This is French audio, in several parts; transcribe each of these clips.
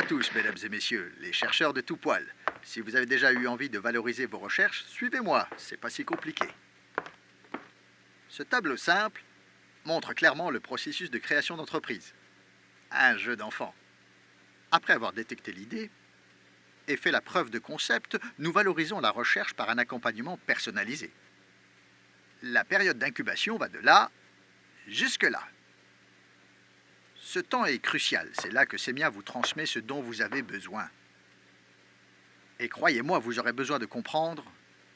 à tous, mesdames et messieurs, les chercheurs de tout poil. Si vous avez déjà eu envie de valoriser vos recherches, suivez-moi, c'est pas si compliqué. Ce tableau simple montre clairement le processus de création d'entreprise. Un jeu d'enfant. Après avoir détecté l'idée et fait la preuve de concept, nous valorisons la recherche par un accompagnement personnalisé. La période d'incubation va de là jusque là. Ce temps est crucial, c'est là que Semia vous transmet ce dont vous avez besoin. Et croyez-moi, vous aurez besoin de comprendre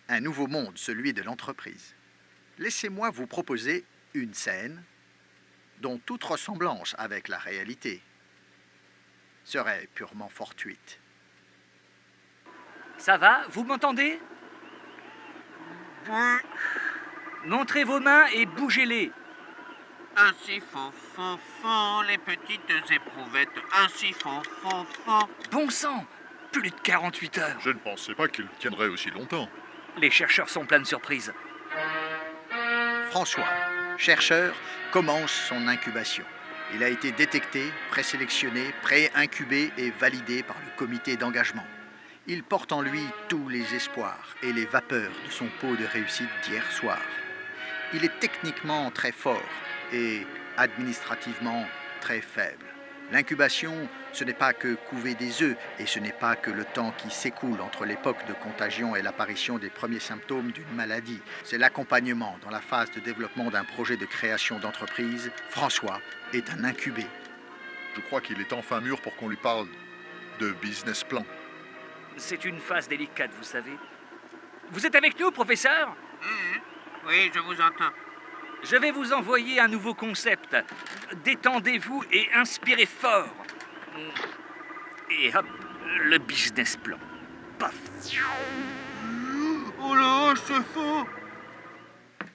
un nouveau monde, celui de l'entreprise. Laissez-moi vous proposer une scène dont toute ressemblance avec la réalité serait purement fortuite. Ça va? Vous m'entendez? Oui. Montrez vos mains et bougez-les. Ainsi font les petites éprouvettes. Ainsi font. Bon sang! Plus de 48 heures. Je ne pensais pas qu'il tiendrait aussi longtemps. Les chercheurs sont pleins de surprises. François, chercheur, commence son incubation. Il a été détecté, présélectionné, pré-incubé et validé par le comité d'engagement. Il porte en lui tous les espoirs et les vapeurs de son pot de réussite d'hier soir. Il est techniquement très fort et administrativement très faible. L'incubation, ce n'est pas que couver des œufs et ce n'est pas que le temps qui s'écoule entre l'époque de contagion et l'apparition des premiers symptômes d'une maladie. C'est l'accompagnement dans la phase de développement d'un projet de création d'entreprise. François est un incubé. Je crois qu'il est enfin mûr pour qu'on lui parle de business plan. C'est une phase délicate, vous savez. Vous êtes avec nous, professeur? Oui, je vous entends. Je vais vous envoyer un nouveau concept. Détendez-vous et inspirez fort. Et hop, le business plan. Paf. Oh là, c'est faux.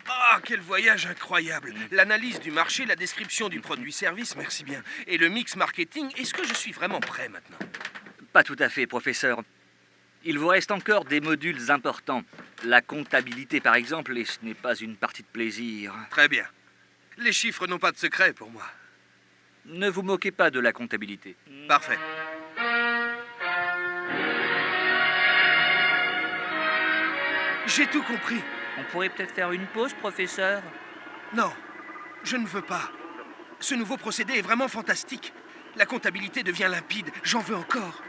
Ah, quel voyage incroyable! L'analyse du marché, la description du produit-service, merci bien. Et le mix marketing, est-ce que je suis vraiment prêt maintenant? Pas tout à fait, professeur. Il vous reste encore des modules importants. La comptabilité, par exemple, et ce n'est pas une partie de plaisir. Très bien. Les chiffres n'ont pas de secret pour moi. Ne vous moquez pas de la comptabilité. Parfait. J'ai tout compris. On pourrait peut-être faire une pause, professeur? Non, je ne veux pas. Ce nouveau procédé est vraiment fantastique. La comptabilité devient limpide. J'en veux encore.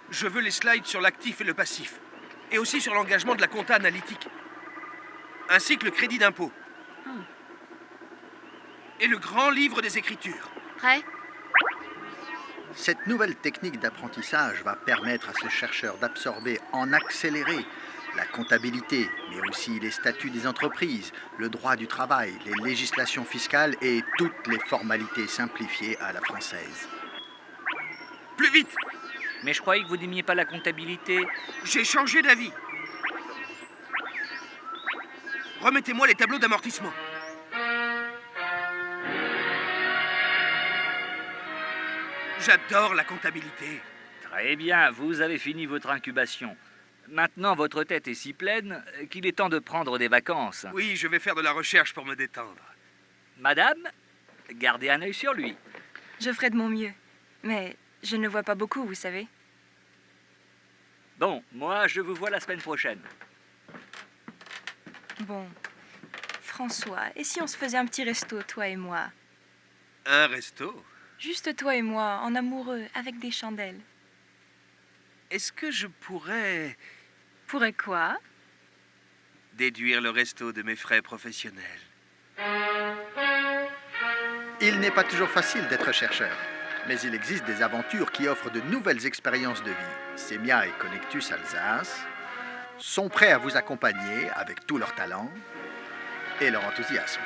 Je veux les slides sur l'actif et le passif. Et aussi sur l'engagement de la compta analytique. Ainsi que le crédit d'impôt. Et le grand livre des écritures. Prêt? Cette nouvelle technique d'apprentissage va permettre à ce chercheur d'absorber en accéléré la comptabilité, mais aussi les statuts des entreprises, le droit du travail, les législations fiscales et toutes les formalités simplifiées à la française. Plus vite! Mais je croyais que vous n'aimiez pas la comptabilité. J'ai changé d'avis. Remettez-moi les tableaux d'amortissement. J'adore la comptabilité. Très bien, vous avez fini votre incubation. Maintenant, votre tête est si pleine qu'il est temps de prendre des vacances. Oui, je vais faire de la recherche pour me détendre. Madame, gardez un œil sur lui. Je ferai de mon mieux. Mais je ne le vois pas beaucoup, vous savez. Bon, moi, je vous vois la semaine prochaine. Bon. François, et si on se faisait un petit resto, toi et moi? Un resto? Juste toi et moi, en amoureux, avec des chandelles. Est-ce que je pourrais Pourrait quoi? déduire le resto de mes frais professionnels? Il n'est pas toujours facile d'être chercheur, mais il existe des aventures qui offrent de nouvelles expériences de vie. Semia et Connectus Alsace sont prêts à vous accompagner avec tout leur talent et leur enthousiasme.